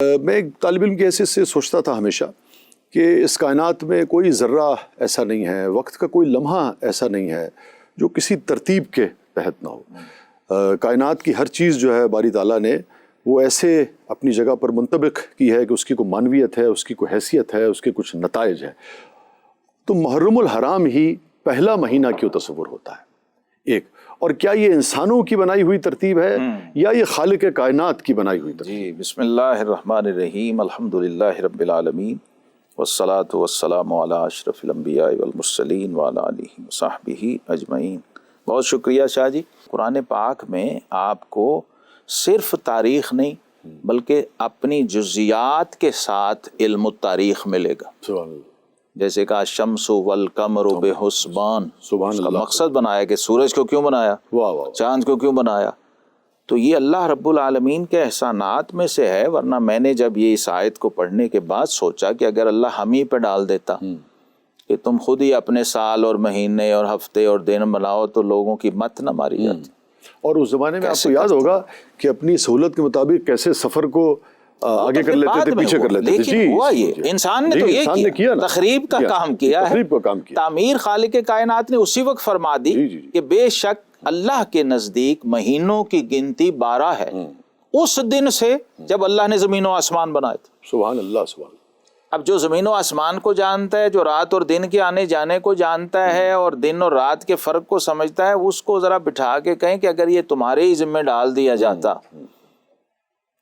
میں ایک طالب علم کے حیثیت سے سوچتا تھا ہمیشہ کہ اس کائنات میں کوئی ذرہ ایسا نہیں ہے، وقت کا کوئی لمحہ ایسا نہیں ہے جو کسی ترتیب کے تحت نہ ہو۔ کائنات کی ہر چیز جو ہے باری تعالیٰ نے وہ ایسے اپنی جگہ پر منطبق کی ہے کہ اس کی کوئی معنویت ہے، اس کی کوئی حیثیت ہے، اس کے کچھ نتائج ہیں۔ تو محرم الحرام ہی پہلا مہینہ کیوں تصور ہوتا ہے؟ ایک اور کیا یہ انسانوں کی بنائی ہوئی ترتیب ہے یا یہ خالق کائنات کی بنائی ہوئی ترتیب؟ جی، بسم اللہ الرحمن الرحیم، الحمدللہ رب العالمین، والصلاة والسلام علی اشرف الانبیاء والمرسلین وعلی آلہ وصحبہ اجمعین۔ بہت شکریہ شاہ جی۔ قرآن پاک میں آپ کو صرف تاریخ نہیں بلکہ اپنی جزیات کے ساتھ علم التاریخ ملے گا۔ سبحان اللہ۔ جیسے کہا الشمس والقمر بحسبان، سبحان اس کا اللہ۔ مقصد بنایا کہ سورج کو کیوں بنایا، واہ واہ۔ چاند کو کیوں بنایا۔ تو یہ اللہ رب العالمین کے احسانات میں سے ہے، ورنہ میں نے جب یہ اس آیت کو پڑھنے کے بعد سوچا کہ اگر اللہ ہم ہی پہ ڈال دیتا کہ تم خود ہی اپنے سال اور مہینے اور ہفتے اور دن بناؤ تو لوگوں کی مت نہ ماری جاتی۔ اور اس زمانے میں آپ کو یاد ہوگا کہ اپنی سہولت کے مطابق کیسے سفر کو آگے کر لیتے تھے، پیچھے کر لیتے تھے۔ لیکن ہوا یہ انسان نے تو یہ کیا، تخریب کا کام کیا ہے۔ تخریب کا کام کیا۔ تعمیر خالق کائنات نے اسی وقت فرما دی کہ بے شک اللہ کے نزدیک مہینوں کی گنتی 12 ہے، اس دن سے جب اللہ نے زمین و آسمان بنائے تھے۔ سبحان اللہ، سبحان اللہ۔ اب جو زمین و آسمان کو جانتا ہے، جو رات اور دن کے آنے جانے کو جانتا ہے اور دن اور رات کے فرق کو سمجھتا ہے، اس کو ذرا بٹھا کے کہیں کہ اگر یہ تمہارے ہی ذمہ ڈال دیا جاتا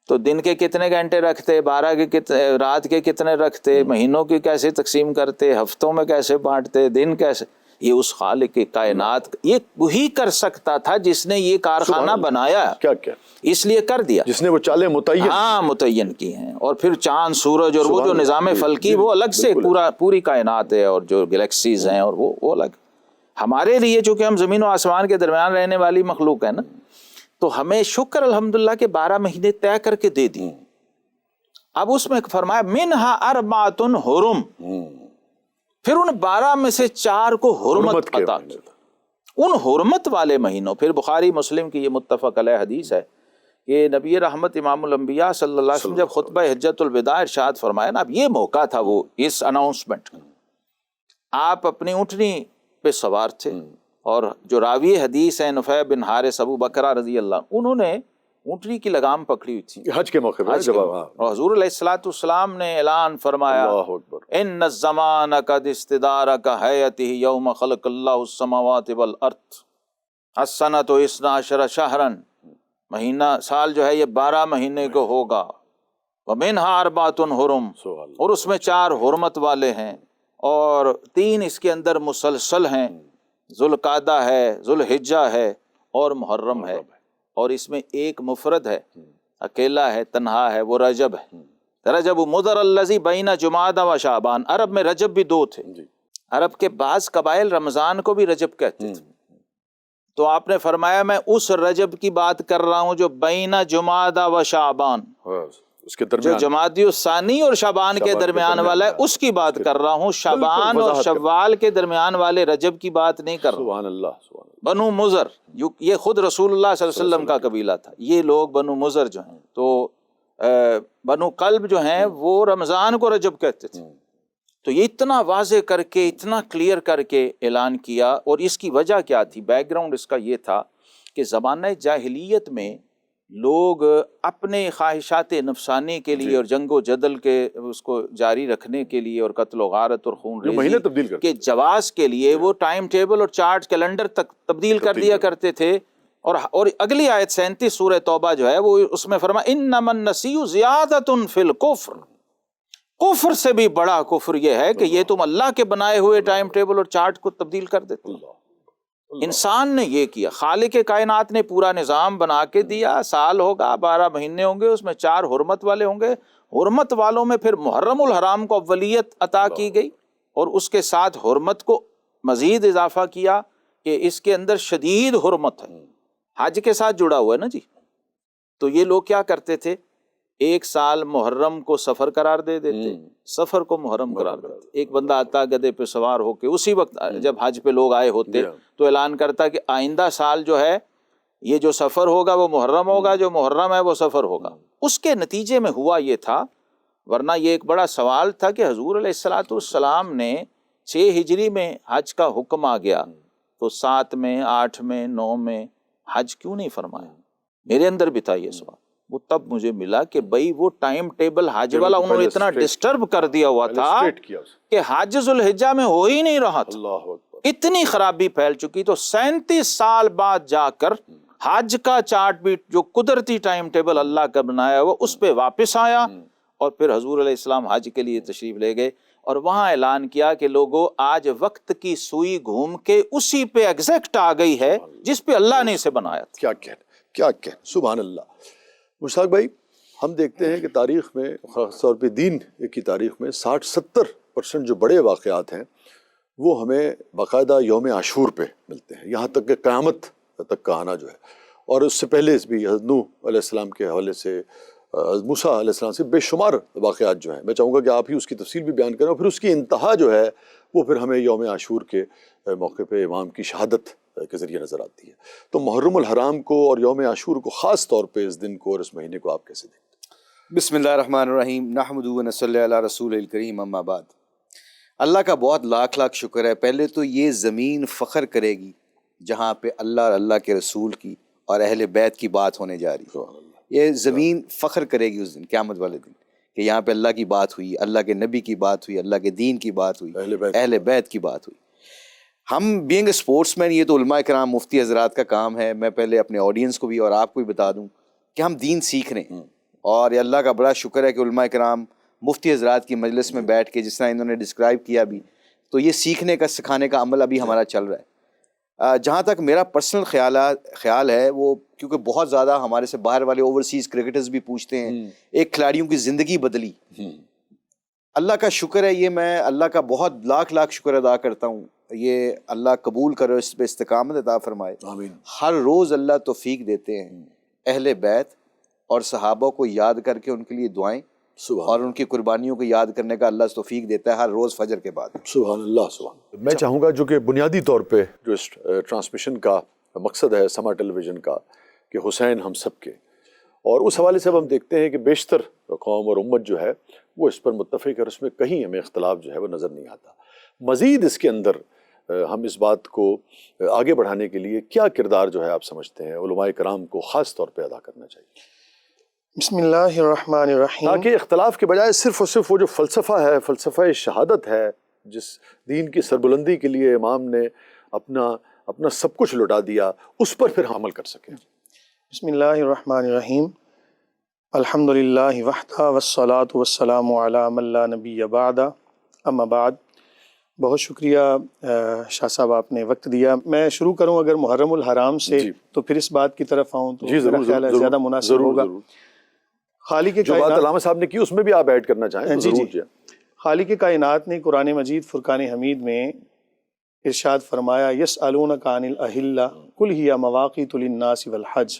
تو دن کے کتنے گھنٹے رکھتے، 12 کے رات کے کتنے رکھتے، مہینوں کی کیسے تقسیم کرتے، ہفتوں میں کیسے بانٹتے، دن کیسے۔ یہ اس خالق کائنات یہ وہی کر سکتا تھا جس نے یہ کارخانہ بنایا، کیا کیا اس لیے کر دیا، جس نے وہ چالیں متعین کی ہیں۔ اور پھر چاند، سورج اور وہ جو نظام فلکی وہ الگ سے پوری کائنات ہے، اور جو گلیکسیز ہیں اور وہ الگ۔ ہمارے لیے چونکہ ہم زمین و آسمان کے درمیان رہنے والی مخلوق ہے نا، تو ہمیں شکر الحمدللہ کے 12 مہینے طے کر کے دے دی۔ اب اس میں فرمایا منہا اربعۃ حرم، پھر ان 12 میں سے 4 کو حرمت عطا کی۔ ان حرمت والے مہینوں، پھر بخاری مسلم کی یہ متفق علیہ حدیث ہے کہ نبی رحمت امام الانبیاء صلی اللہ علیہ وسلم جب خطبہ حجۃ الوداع ارشاد فرمایا نا، اب یہ موقع تھا وہ اس اناؤنسمنٹ کا۔ آپ اپنی اونٹنی پہ سوار تھے، اور جو راوی حدیث ہیں نفیع بن حارث ابو بکرہ رضی اللہ، انہوں نے اونٹنی کی لگام پکڑی ہوئی تھی حج کے موقع پر، اور حضور علیہ الصلوۃ والسلام نے اعلان فرمایا ان الزمان قد استدار کہیتہ یوم خلق اللہ السماوات والارض السنۃ 12 شہرا، مہینہ سال جو ہے یہ 12 مہینے کو ہوگا، ومنہا اربعۃ حرم، اور اس میں 4 حرمت والے ہیں اور 3 اس کے اندر مسلسل ہیں، ذوالقعدہ ہے، ذوالحجہ ہے اور محرم ہے، اور اس میں ایک مفرد ہے، اکیلا ہے، تنہا ہے، وہ رجب ہے۔ رجب مضر الذی بین جمادی و شعبان، عرب میں رجب بھی 2 تھے۔ عرب کے بعض قبائل رمضان کو بھی رجب کہتے تھے، تو آپ نے فرمایا میں اس رجب کی بات کر رہا ہوں جو بین جمادی و شعبان، اس کے جو درمیان جمادی الثانی اور شعبان کے درمیان والا ہے، اس کی بات کر رہا ہوں، شعبان اور شوال کے درمیان والے رجب کی بات نہیں کر رہا ہوں۔ سبحان اللہ، سبحان اللہ۔ بنو مضر، یہ خود رسول اللہ صلی اللہ علیہ وسلم کا قبیلہ تھا، یہ لوگ بنو مضر جو ہیں، تو بنو قلب جو ہیں وہ رمضان کو رجب کہتے تھے۔ تو یہ اتنا واضح کر کے، اتنا کلیئر کر کے اعلان کیا، اور اس کی وجہ کیا تھی؟ بیک گراؤنڈ اس کا یہ تھا کہ زمانہ جاہلیت میں لوگ اپنے خواہشات نفسانی کے لیے اور جنگ و جدل کے اس کو جاری رکھنے کے لیے اور قتل و غارت اور خون ریزی کے جواز کے لیے وہ ٹائم ٹیبل اور چارٹ کیلنڈر تک تبدیل کر دیا کرتے تھے۔ اور اگلی آیت 37 سورہ توبہ جو ہے وہ اس میں فرمایا انما النسیء زیادۃ فی الکفر، کفر سے بھی بڑا کفر یہ ہے کہ یہ تم اللہ کے بنائے ہوئے ٹائم ٹیبل اور چارٹ کو تبدیل کر دیتے۔ انسان نے یہ کیا، خالق کائنات نے پورا نظام بنا کے دیا، سال ہوگا، 12 مہینے ہوں گے، اس میں 4 حرمت والے ہوں گے، حرمت والوں میں پھر محرم الحرام کو اولیت عطا کی گئی، اور اس کے ساتھ حرمت کو مزید اضافہ کیا کہ اس کے اندر شدید حرمت ہے، حج کے ساتھ جڑا ہوا ہے نا جی۔ تو یہ لوگ کیا کرتے تھے، 1 سال محرم کو سفر قرار دے دیتے، سفر کو محرم قرار دیتے۔ ایک بندہ آتا گدھے پہ سوار ہو کے، اسی وقت جب حج پہ لوگ آئے ہوتے تو اعلان کرتا کہ آئندہ سال جو ہے یہ جو سفر ہوگا وہ محرم ہوگا، جو محرم ہے وہ سفر ہوگا۔ اس کے نتیجے میں ہوا یہ تھا، ورنہ یہ ایک بڑا سوال تھا کہ حضور علیہ الصلوۃ والسلام نے 6 ہجری میں حج کا حکم آ گیا تو 7 میں 8 میں 9 میں حج کیوں نہیں فرمایا؟ میرے اندر بھی تھا یہ سوال۔ وہ تب مجھے ملا کہ بھئی وہ ٹائم ٹیبل حج والا انہوں نے اتنا ڈسٹرب کر دیا ہوا تھا کہ حج ذوالحجہ میں ہو ہی نہیں رہا تھا، اتنی خرابی پھیل چکی۔ تو 37 سال بعد جا کر حج کا چارٹ بھی جو قدرتی ٹائم ٹیبل اللہ کا بنایا وہ اس پہ واپس آیا، اور پھر حضور علیہ السلام حج کے لیے تشریف لے گئے، اور وہاں اعلان کیا کہ لوگوں آج وقت کی سوئی گھوم کے اسی پہ ایگزیکٹ آ گئی ہے جس پہ اللہ نے اسے بنایا تھا۔ کیا کہنا، سبحان اللہ۔ مشتاق بھائی، ہم دیکھتے ہیں کہ تاریخ میں، خاص طور پہ دین کی تاریخ میں 60-70% جو بڑے واقعات ہیں وہ ہمیں باقاعدہ یوم عاشور پہ ملتے ہیں، یہاں تک کہ قیامت تک کا آنا جو ہے، اور اس سے پہلے بھی حضرت نوح علیہ السلام کے حوالے سے، موسیٰ علیہ السلام سے بے شمار واقعات جو ہیں، میں چاہوں گا کہ آپ ہی اس کی تفصیل بھی بیان کریں، اور پھر اس کی انتہا جو ہے وہ پھر ہمیں یوم عاشور کے موقع پہ امام کی شہادت کے ذریعے نظر آتی ہے۔ تو محرم الحرام کو اور یوم عاشور کو، خاص طور پہ اس دن کو اور اس مہینے کو، آپ کیسے دیکھتے ہیں؟ بسم اللہ الرحمن الرحیم، نحمدہ و نصلی علی رسول الکریم، اما بعد۔ اللہ کا بہت لاکھ لاکھ شکر ہے۔ پہلے تو یہ زمین فخر کرے گی جہاں پہ اللہ اور اللہ کے رسول کی اور اہل بیت کی بات ہونے جا رہی ہے۔ یہ زمین فخر کرے گی اس دن، قیامت والے دن، کہ یہاں پہ اللہ کی بات ہوئی، اللہ کے نبی کی بات ہوئی، اللہ کے دین کی بات ہوئی، اہل بیت کی بات ہوئی۔ ہم بینگ اے اسپورٹس مین، یہ تو علماء کرام مفتی حضرات کا کام ہے۔ میں پہلے اپنے آڈینس کو بھی اور آپ کو بھی بتا دوں کہ ہم دین سیکھ رہے ہیں، اور یہ اللہ کا بڑا شکر ہے کہ علماء کرام مفتی حضرات کی مجلس میں بیٹھ کے جس طرح انہوں نے ڈسکرائب کیا بھی، تو یہ سیکھنے کا، سکھانے کا عمل ابھی ہمارا چل رہا ہے۔ جہاں تک میرا پرسنل خیال ہے، وہ کیونکہ بہت زیادہ ہمارے سے باہر والے اوورسیز کرکٹرز بھی پوچھتے ہیں ایک کھلاڑیوں کی زندگی بدلی۔ اللہ کا شکر ہے، یہ میں اللہ کا بہت لاکھ لاکھ شکر ادا کرتا ہوں، یہ اللہ قبول کرو، اس پہ استقامت عطا فرمائے۔ آمین۔ ہر روز اللہ توفیق دیتے ہیں اہل بیت اور صحابہ کو یاد کر کے ان کے لیے دعائیں اور ان کی قربانیوں کو یاد کرنے کا اللہ توفیق دیتا ہے ہر روز فجر کے بعد۔ سبحان اللہ، سبحان اللہ۔ میں چاہوں گا جو کہ بنیادی طور پہ جو اس ٹرانسمیشن کا مقصد ہے سما ٹیلی ویژن کا، کہ حسین ہم سب کے، اور اس حوالے سے اب ہم دیکھتے ہیں کہ بیشتر قوم اور امت جو ہے وہ اس پر متفق ہے، اور اس میں کہیں ہمیں اختلاف جو ہے وہ نظر نہیں آتا۔ مزید اس کے اندر ہم اس بات کو آگے بڑھانے کے لیے کیا کردار جو ہے آپ سمجھتے ہیں علماء کرام کو خاص طور پہ ادا کرنا چاہیے، بسم اللہ الرحمن الرحیم؟ تاکہ اختلاف کے بجائے صرف اور صرف وہ جو فلسفہ ہے، فلسفہ شہادت ہے، جس دین کی سربلندی کے لیے امام نے اپنا سب کچھ لٹا دیا، اس پر پھر عمل کر سکیں۔ بسم اللہ الرحمن الرحیم، الحمدللہ وحدہ والصلاۃ والسلام علی من لا نبی بعد، اما بعد۔ بہت شکریہ شاہ صاحب، آپ نے وقت دیا۔ میں شروع کروں اگر محرم الحرام سے، تو پھر اس بات کی طرف آؤں تو میرا خیال ہے زیادہ مناسب ہوگا۔ خالق جو بات علامہ صاحب نے کی اس میں بھی آپ ایڈ کرنا چاہیں تو ضرور جی۔ خالق کائنات نے قرآن مجید فرقان حمید میں ارشاد فرمایا، یسألونک عن الأہلہ قل ہی مواقیت للناس والحج،